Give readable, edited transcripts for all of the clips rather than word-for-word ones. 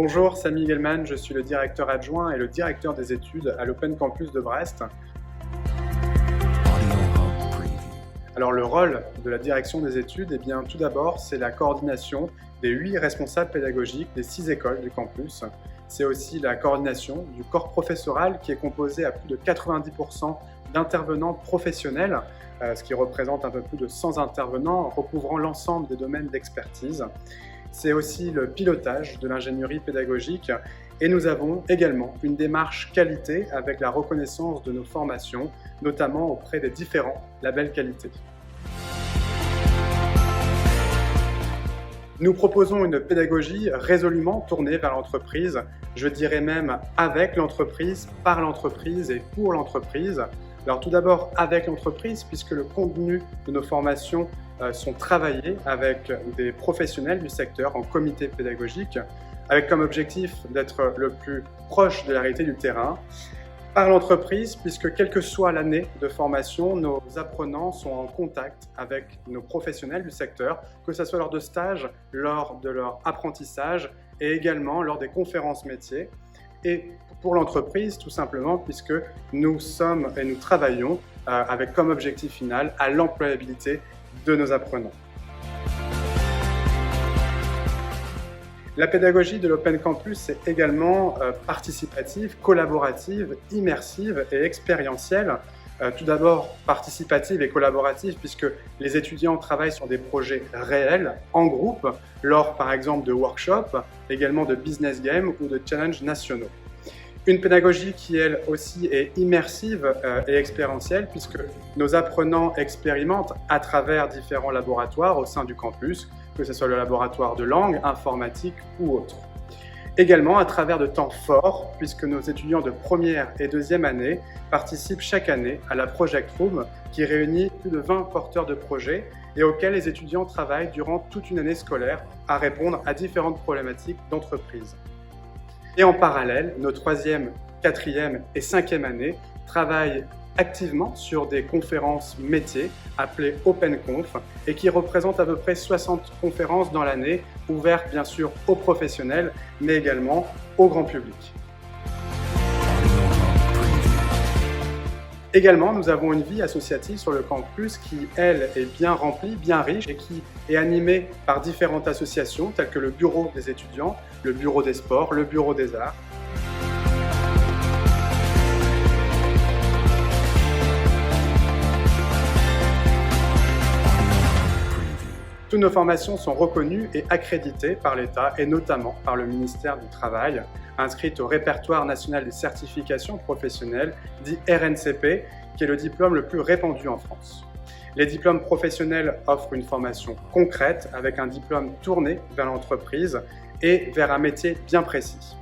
Bonjour, Samy Gelman, je suis le directeur adjoint et le directeur des études à l'Open Campus de Brest. Alors le rôle de la direction des études, tout d'abord, c'est la coordination des 8 responsables pédagogiques des 6 écoles du campus. C'est aussi la coordination du corps professoral qui est composé à plus de 90% d'intervenants professionnels, ce qui représente un peu plus de 100 intervenants recouvrant l'ensemble des domaines d'expertise. C'est aussi le pilotage de l'ingénierie pédagogique et nous avons également une démarche qualité avec la reconnaissance de nos formations, notamment auprès des différents labels qualité. Nous proposons une pédagogie résolument tournée vers l'entreprise, je dirais même avec l'entreprise, par l'entreprise et pour l'entreprise. Alors tout d'abord avec l'entreprise, puisque le contenu de nos formations sont travaillés avec des professionnels du secteur en comité pédagogique, avec comme objectif d'être le plus proche de la réalité du terrain. Par l'entreprise, puisque quelle que soit l'année de formation, nos apprenants sont en contact avec nos professionnels du secteur, que ce soit lors de stages, lors de leur apprentissage et également lors des conférences métiers. Et pour l'entreprise, tout simplement, puisque nous sommes et nous travaillons avec comme objectif final à l'employabilité de nos apprenants. La pédagogie de l'Open Campus est également participative, collaborative, immersive et expérientielle. Tout d'abord participative et collaborative puisque les étudiants travaillent sur des projets réels, en groupe, lors par exemple de workshops, également de business games ou de challenges nationaux. Une pédagogie qui, elle aussi, est immersive et expérientielle puisque nos apprenants expérimentent à travers différents laboratoires au sein du campus, que ce soit le laboratoire de langue, informatique ou autre. Également à travers de temps forts, puisque nos étudiants de première et deuxième année participent chaque année à la Project Room, qui réunit plus de 20 porteurs de projets et auquel les étudiants travaillent durant toute une année scolaire à répondre à différentes problématiques d'entreprise. Et en parallèle, nos troisième, quatrième et cinquième années travaillent activement sur des conférences métiers appelées OpenConf et qui représentent à peu près 60 conférences dans l'année, ouvertes bien sûr aux professionnels, mais également au grand public. Également, nous avons une vie associative sur le campus qui, elle, est bien remplie, bien riche et qui est animée par différentes associations telles que le Bureau des étudiants, le Bureau des sports, le Bureau des arts. Toutes nos formations sont reconnues et accréditées par l'État et notamment par le ministère du Travail, inscrites au répertoire national des certifications professionnelles, dit RNCP, qui est le diplôme le plus répandu en France. Les diplômes professionnels offrent une formation concrète avec un diplôme tourné vers l'entreprise et vers un métier bien précis.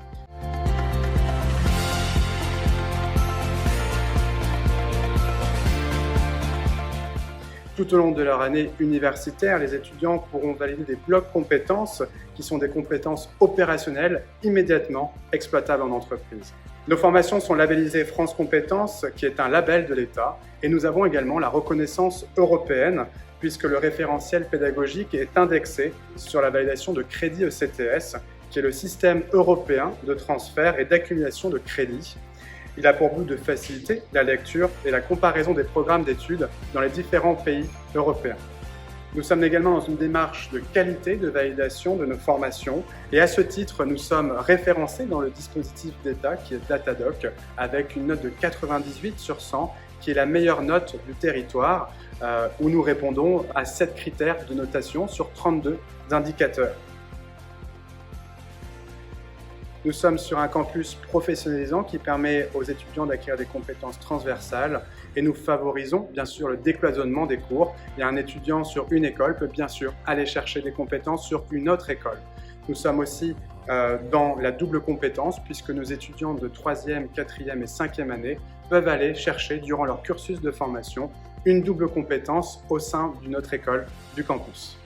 Tout au long de leur année universitaire, les étudiants pourront valider des blocs compétences qui sont des compétences opérationnelles immédiatement exploitables en entreprise. Nos formations sont labellisées France Compétences, qui est un label de l'État, et nous avons également la reconnaissance européenne, puisque le référentiel pédagogique est indexé sur la validation de crédit ECTS, qui est le système européen de transfert et d'accumulation de crédits. Il a pour but de faciliter la lecture et la comparaison des programmes d'études dans les différents pays européens. Nous sommes également dans une démarche de qualité de validation de nos formations et à ce titre, nous sommes référencés dans le dispositif d'État qui est Datadoc avec une note de 98 sur 100 qui est la meilleure note du territoire où nous répondons à 7 critères de notation sur 32 indicateurs. Nous sommes sur un campus professionnalisant qui permet aux étudiants d'acquérir des compétences transversales et nous favorisons bien sûr le décloisonnement des cours. Et un étudiant sur une école peut bien sûr aller chercher des compétences sur une autre école. Nous sommes aussi dans la double compétence puisque nos étudiants de 3e, 4e et 5e année peuvent aller chercher durant leur cursus de formation une double compétence au sein d'une autre école du campus.